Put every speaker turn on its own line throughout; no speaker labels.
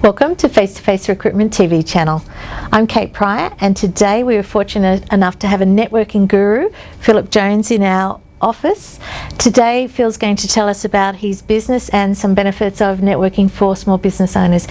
Welcome to Face2face Recruitment TV channel. I'm Kate Pryor, and today we were fortunate enough to have a networking guru, Philip Jones, in our office. Today Phil's going to tell us about his business and some benefits of networking for small business owners.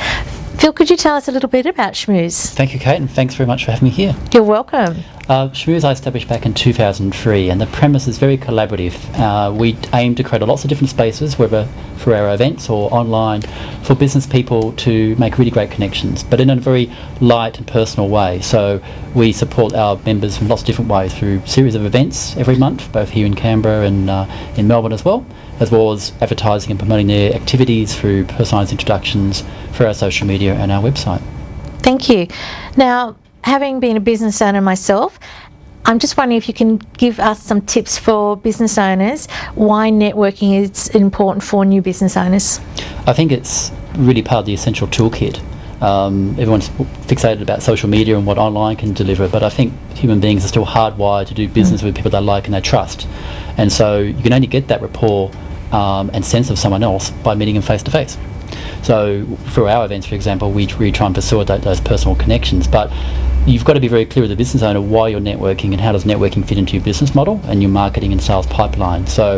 Phil, could you tell us a little bit about Schmooze?
Thank you, Kate, and thanks very much for having me here.
You're welcome.
Schmooze I established back in 2003, and the premise is very collaborative. We aim to create lots of different spaces, whether for our events or online, for business people to make really great connections, but in a very light and personal way. So we support our members in lots of different ways through a series of events every month, both here in Canberra and in Melbourne as well as advertising and promoting their activities through personalised introductions for our social media and our website.
Thank you. Now, having been a business owner myself, I'm just wondering if you can give us some tips for business owners, why networking is important for new business owners.
I think it's really part of the essential toolkit. Everyone's fixated about social media and what online can deliver, but I think human beings are still hardwired to do business with people they like and they trust. And so you can only get that rapport and sense of someone else by meeting them face to face. So for our events, for example, we try and facilitate those personal connections, but you've got to be very clear with the business owner why you're networking and how does networking fit into your business model and your marketing and sales pipeline. So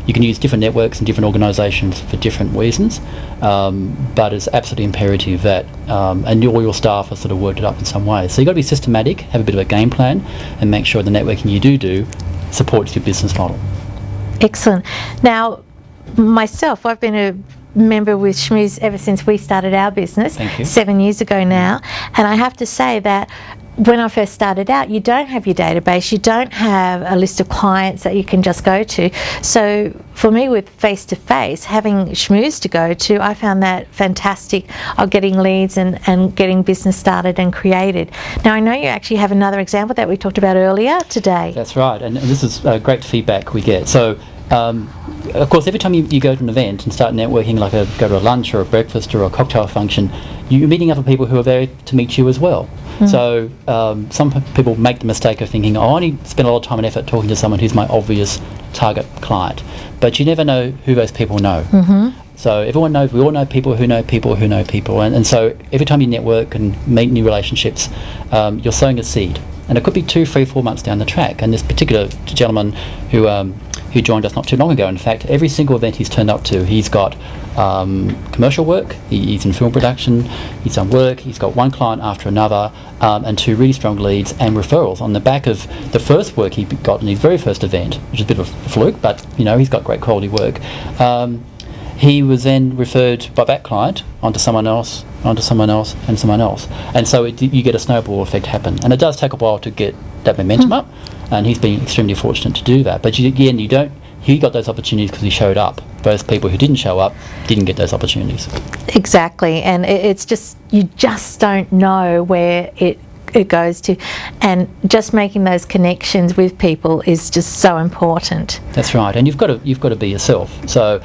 you can use different networks and different organisations for different reasons, but it's absolutely imperative that and all your staff are sort of worked it up in some way. So you've got to be systematic, have a bit of a game plan, and make sure the networking you do supports your business model.
Excellent. Now, myself, I've been a member with Schmooze ever since we started our business 7 years ago now, and I have to say that when I first started out, you don't have your database, you don't have a list of clients that you can just go to. So for me, with face-to-face, having Schmooze to go to, I found that fantastic of getting leads and getting business started and created. Now, I know you actually have another example that we talked about earlier today.
That's right, and this is great feedback we get. So of course, every time you go to an event and start networking, like go to a lunch or a breakfast or a cocktail function, you're meeting other people who are there to meet you as well. So some people make the mistake of thinking, I only spend a lot of time and effort talking to someone who's my obvious target client. But you never know who those people know. So everyone knows, we all know people who know people who know people. And so every time you network and make new relationships, you're sowing a seed. And it could be 2, 3, 4 months down the track. And this particular gentleman who joined us not too long ago, in fact, every single event he's turned up to, he's got commercial work, he's in film production, he's done work, he's got one client after another, and 2 really strong leads and referrals on the back of the first work he got in his very first event, which is a bit of a fluke, but you know, he's got great quality work. He was then referred by that client onto someone else, onto someone else, and someone else. And so you get a snowball effect happen. And it does take a while to get that momentum up, and he's been extremely fortunate to do that. But again, he got those opportunities because he showed up. Those people who didn't show up didn't get those opportunities.
Exactly, and it's just, you just don't know where it goes to, and just making those connections with people is just so important.
That's right, and you've got to be yourself. So,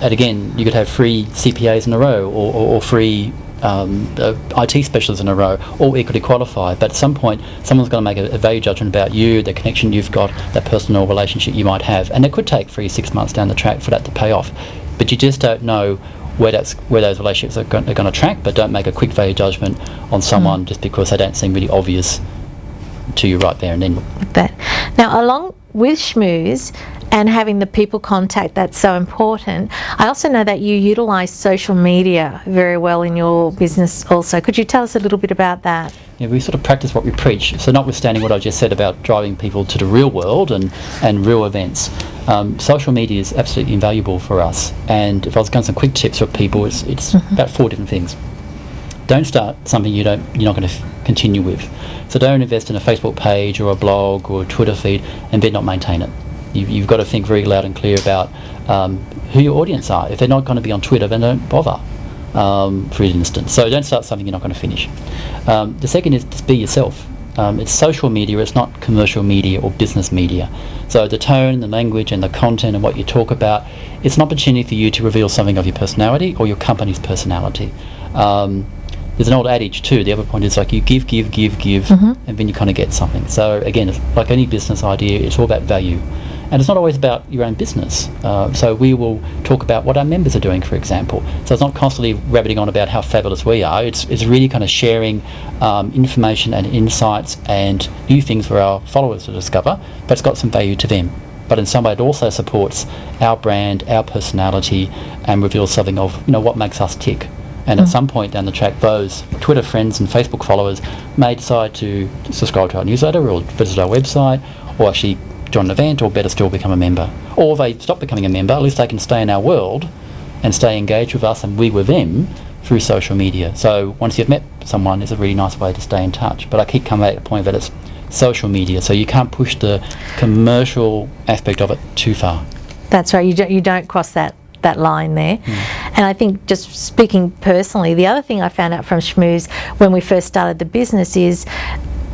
and again, you could have free CPAs in a row, or free IT specialists in a row, all equally qualified, but at some point someone's going to make a value judgment about you, the connection you've got, that personal relationship you might have, and it could take 3-6 months down the track for that to pay off. But you just don't know where those relationships are going to track. But don't make a quick value judgment on someone just because they don't seem really obvious to you right there and then.
Now, along with Schmooze and having the people contact that's so important, I also know that you utilise social media very well in your business also. Could you tell us a little bit about that?
Yeah, we sort of practice what we preach. So notwithstanding what I just said about driving people to the real world and real events, social media is absolutely invaluable for us. And if I was going to some quick tips for people, it's about 4 different things. Don't start something you're not going to continue with. So don't invest in a Facebook page or a blog or a Twitter feed and then not maintain it. You've got to think very loud and clear about who your audience are. If they're not going to be on Twitter, then don't bother, for instance. So don't start something you're not going to finish. The second is just be yourself. It's social media, it's not commercial media or business media. So the tone, the language and the content and what you talk about, it's an opportunity for you to reveal something of your personality or your company's personality. There's an old adage too, the other point is like you give, and then you kind of get something. So again, it's like any business idea, it's all about value. And it's not always about your own business. So we will talk about what our members are doing, for example. So it's not constantly rabbiting on about how fabulous we are. It's really kind of sharing information and insights and new things for our followers to discover, but it's got some value to them. But in some way it also supports our brand, our personality, and reveals something of, what makes us tick. And at some point down the track, those Twitter friends and Facebook followers may decide to subscribe to our newsletter or visit our website, or actually join an event, or better still, become a member. Or if they stop becoming a member, at least they can stay in our world and stay engaged with us and we with them through social media. So once you've met someone, it's a really nice way to stay in touch. But I keep coming back to the point that it's social media, so you can't push the commercial aspect of it too far.
That's right. You don't cross that line there. And I think, just speaking personally, the other thing I found out from Schmooze when we first started the business is,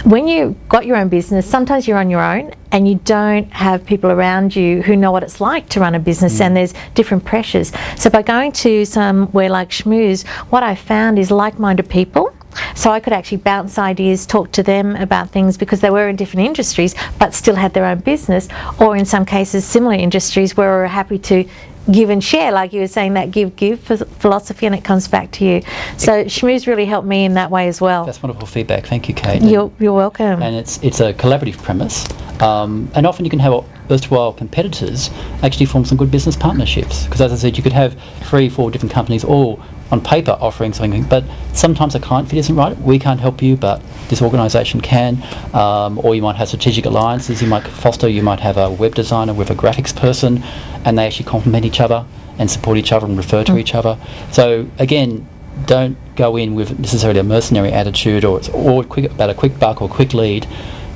when you got your own business, sometimes you're on your own and you don't have people around you who know what it's like to run a business, and there's different pressures. So by going to somewhere like Schmooze, what I found is like-minded people. So I could actually bounce ideas, talk to them about things, because they were in different industries but still had their own business, or in some cases similar industries where we're happy to give and share, like you were saying, that give philosophy, and it comes back to you. So Schmooze really helped me in that way as well.
That's wonderful feedback. Thank you, Kate.
You're welcome.
And it's a collaborative premise, and often you can have erstwhile competitors actually form some good business partnerships, because, as I said, you could have 3-4 different companies all on paper offering something, but sometimes the client fit isn't right. We can't help you, but this organisation can. Or you might have strategic alliances you might foster. You might have a web designer with a graphics person, and they actually complement each other and support each other and refer to each other. So again, don't go in with necessarily a mercenary attitude, or it's all about a quick buck or quick lead.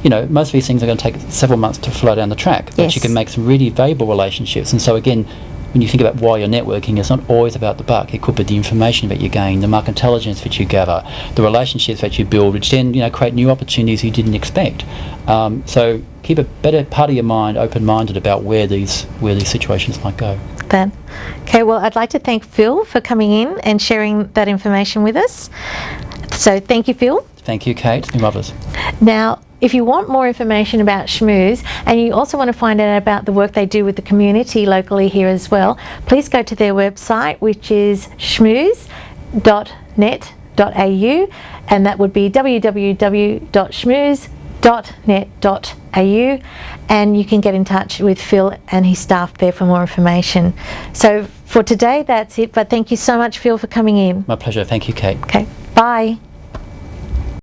Most of these things are going to take several months to flow down the track, but you can make some really valuable relationships. And so again, when you think about why you're networking, it's not always about the buck. It could be the information that you gain, the market intelligence that you gather, the relationships that you build, which then create new opportunities you didn't expect. So keep a better part of your mind open-minded about where these situations might go.
Okay, well, I'd like to thank Phil for coming in and sharing that information with us. So thank you, Phil.
Thank you, Kate. It's been marvellous.
Now, if you want more information about Schmooze, and you also want to find out about the work they do with the community locally here as well, please go to their website, which is schmooze.net.au, and that would be www.schmooze.net.au, and you can get in touch with Phil and his staff there for more information. So for today, that's it, but thank you so much, Phil, for coming in.
My pleasure. Thank you, Kate.
Okay, bye.